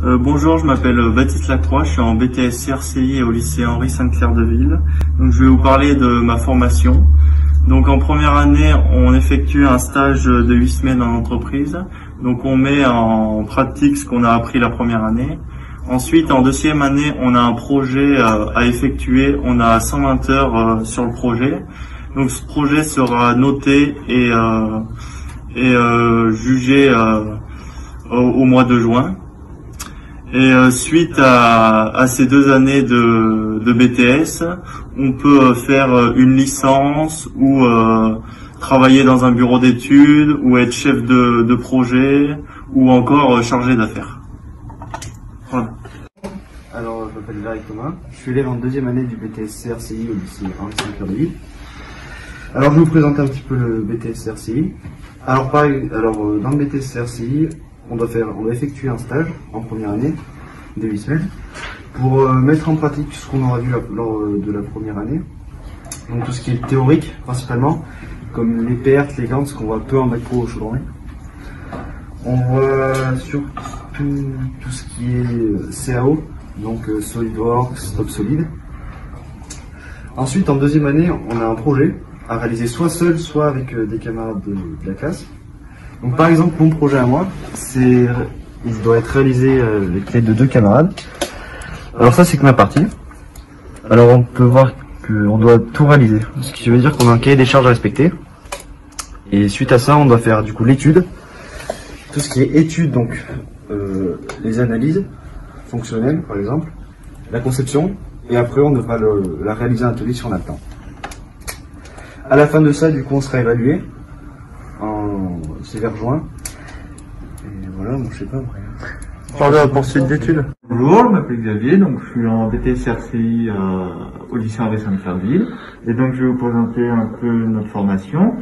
Bonjour, je m'appelle Baptiste Lacroix, je suis en BTS CRCI au lycée Henri Sainte-Claire de Ville. Donc, je vais vous parler de ma formation. Donc en première année, on effectue un stage de 8 semaines en entreprise. Donc on met en pratique ce qu'on a appris la première année. Ensuite, en deuxième année, on a un projet à effectuer. On a 120 heures sur le projet. Donc ce projet sera noté et jugé au mois de juin. Et suite à ces 2 années de BTS, on peut faire une licence ou travailler dans un bureau d'études ou être chef de projet ou encore chargé d'affaires. Voilà. Alors, je m'appelle Gary Thomas, je suis élève en 2e année du BTS CRCI au lycée Henri Sainte-Claire de Ville. Alors, je vais vous présenter un petit peu le BTS CRCI. Alors, dans le BTS CRCI, on doit effectuer un stage en première année de 8 semaines pour mettre en pratique ce qu'on aura vu lors de la première année. Donc tout ce qui est théorique principalement, comme les pertes, les gantes, ce qu'on voit peu en macro au chaudronnet. On voit surtout tout ce qui est CAO, donc SolidWorks, Stop Solid. Ensuite, en 2e année, on a un projet à réaliser soit seul, soit avec des camarades de la classe. Donc par exemple, mon projet à moi, il doit être réalisé avec l'aide de 2 camarades. Alors ça, c'est que ma partie. Alors on peut voir qu'on doit tout réaliser, ce qui veut dire qu'on a un cahier des charges à respecter. Et suite à ça, on doit faire du coup l'étude, tout ce qui est étude, donc les analyses fonctionnelles par exemple, la conception, et après on devra la réaliser en atelier si on a le temps. À la fin de ça, du coup, on sera évalué. C'est vers juin. Et voilà, moi je sais pas après. Parler à la poursuite d'études. Bonjour, je m'appelle Xavier, donc je suis en BTS CRCI au lycée Henri Sainte-Claire de Ville. Et donc je vais vous présenter un peu notre formation.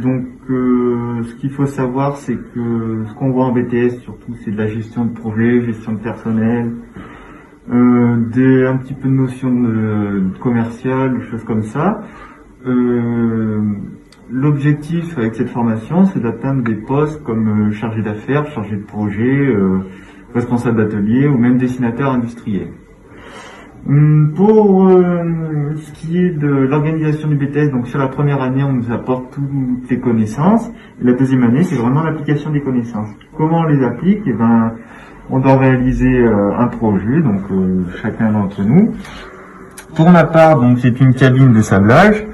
Donc ce qu'il faut savoir, c'est que ce qu'on voit en BTS surtout, c'est de la gestion de projet, gestion de personnel, un petit peu de notion de commercial, des choses comme ça. L'objectif avec cette formation, c'est d'atteindre des postes comme chargé d'affaires, chargé de projet, responsable d'atelier ou même dessinateur industriel. Pour ce qui est de l'organisation du BTS, donc sur la première année, on nous apporte toutes les connaissances. Et la 2e année, c'est vraiment l'application des connaissances. Comment on les applique? Eh ben, on doit réaliser un projet, donc chacun d'entre nous. Pour ma part, donc c'est une cabine de sablage.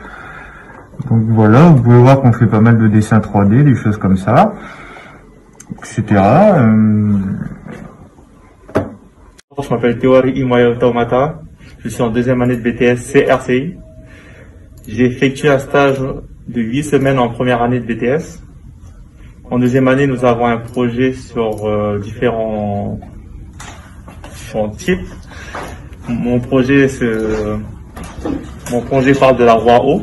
Donc voilà, vous pouvez voir qu'on fait pas mal de dessins 3D, des choses comme ça, etc. Je m'appelle Théory Imael Taumata, je suis en 2e année de BTS CRCI. J'ai effectué un stage de 8 semaines en première année de BTS. En 2e année, nous avons un projet sur différents types. Mon projet parle de la roue haut.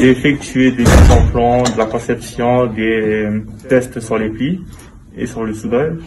J'ai effectué des mises en plan, de la conception, des tests sur les plis et sur le soudage.